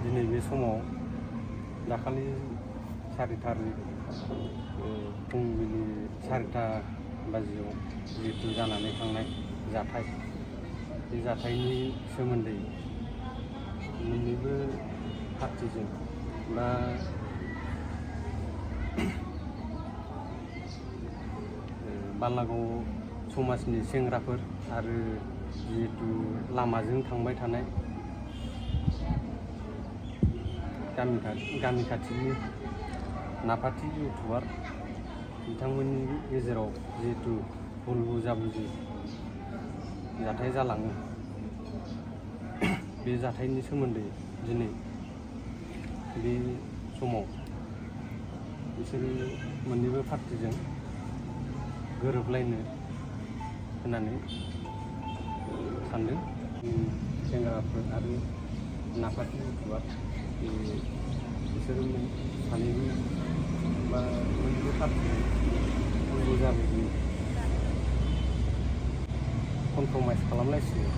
दिनै बे समाव दाखालि 4 थारिख फुंबिलि 4टा बाजियाव जिहेतु जानानै थांनाय जाथाय बे जाथायनि सोमोन्दै मोन्नैबो पार्टिजों बा बालागाव समाजनि सेंग्राफोर आरो जिहेतु लामाजों थांबाय थानाय गामि खाथिनि नाफाथि इउटुबार बिथांमोननि गेजेराव जिहेतु भुल बुजाबुजि जाथाय जालाङो बे जाथायनि सोमोन्दै दिनै बे समाव बिसोरो मोन्नैबो पार्टिजों गोरोबलायनो होननानै सानदों। सेंग्राफोर आरो नाफाथि इउटुबार बिसोरो सानैबो बा मोननैबो पार्टिजों भुल बुजाबुजि कमप्रमाइस खालामलायसिगोन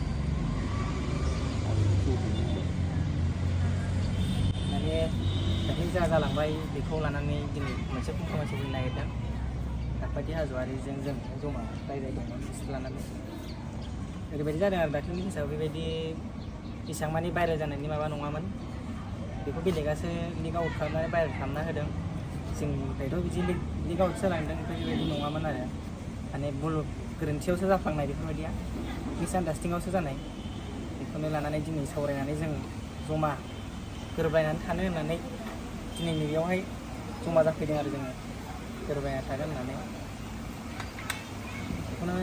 माने दाख्लै जा जालांबाय बेखौ लानानै दिनै मोनसे कमप्रमाइसआव फैनो नागिरदों। नाफाथि हाज'वारिजों जों जमा रायज्लायदोंमोन बिसोर लानानै ओरैबायदि जादों आरो दाख्लैनि केसआव बेबायदि एसेबां मानि भाइरेल जानायनि माबा नङामोन। बेखौ बेलेगासो लिक आउट खालामनानै भाइरेल खालामना होदों। जोंनिफ्रायथ' बिदि लिक आउट जालांदों बेबायदि नङामोन आरो माने भुल गोरोन्थियावसो जाफ्लांनाय बेफोरबायदिया मिसआन्डारस्टेन्डिंआवसो जानाय। बेखौनो लानानै दिनै सावरायनानै जों जमा गोरोबलायनानै थानो होननानै दिनै नैबेयावहाय जमा जाफैदों आरो जोङो गोरोबलायना थागोन होननानै। बेखौनो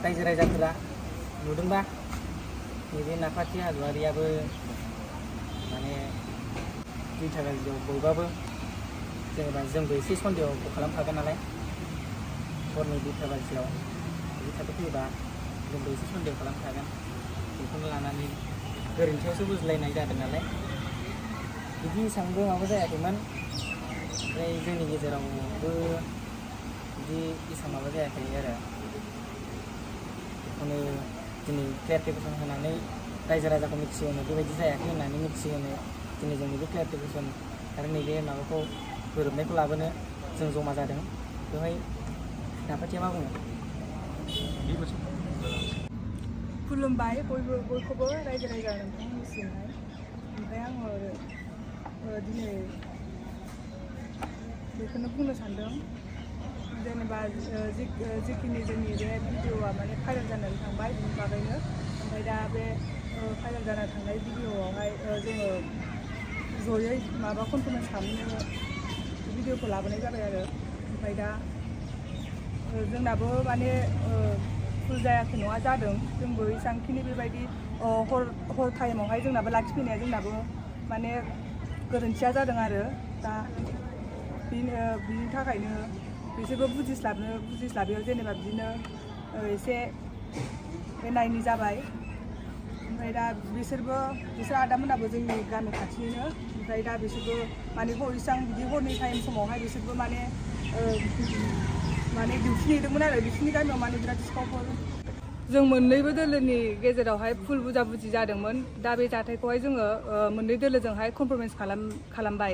रायजो राजाफोरा नुदोंबा नैबे नाफाथि हाज'वारियाबो माने 2टा बाजियाव बयबाबो जेनेबा जोंबो एसे सन्देहखौ खालामखागोन नालाय हरनि 2टा बाजियाव बिदि थाखो फैयोबा जोंबो एसे सन्देह खालामखागोन। बेखौनो लानानै गोरोन्थियावसो बुजिलायनाय जादों नालाय बिदि एसेबांबो माबा जायाखैमोन। ओमफ्राय जोंनि गेजेरावबो बिदि एसेबां माबा जायाखै आरो बेखौनो दिनै क्लियारिफिकेसन होनानै रायजो राजाखौ मिथिहोनो बेबायदि जायाखै होननानै मिथिहोनो दिनै जों नैबे क्लियारिफिकेसन आरो नैबे माबाखौ गोरोबनायखौ लाबोनो जों जमा जादों। बेवहाय नाफाथिया मा बुङो? खुलुमबाय बयखौबो रायजो राजा नोंथांमोननिसिमहाय। ओमफ्राय आङो दिनै बेखौनो बुंनो सानदों जेनेबा जिखिनि जोंनि बे भिडिअ'आ माने भाइरेल जानानै थांबाय बिनि बागैनो। ओमफ्राय दा बे भाइरेल जाना थांनाय भिडिअ'आवहाय जोङो जयै माबा कमप्रमाइस खालामनो भिडिअ'खौ लाबोनाय जाबाय आरो। ओमफ्राय दा जोंनाबो माने भुल जायाखै नङा जादों। जोंबो एसेबांखिनि बेबायदि हर टाइमावहाय जोंनाबो लाखिफैनाया जोंनाबो माने गोरोन्थिया जादों आरो दा बिनि थाखायनो बिसोरबो बुजिस्लाबियाव जेनेबा बिदिनो एसे नायनि जाबाय। ओमफ्राय दा बिसोर आदामोनाबो जोंनि गामि खाथिनिनो। ओमफ्राय दा बिसोरबो माने इसेबां बिदि हरनि टाइम समावहाय बिसोरबो माने डिउटि नेदोंमोन आरो बिसोरनि गामियाव माने बिराद सिखावफोर। जों मोन्नैबो दोलोनि गेजेरावहाय भुल बुजाबुजि जादोंमोन। दा बे जाथायखौहाय जोङो मोननै दोलोजोंहाय कमप्रमाइस खालामबाय।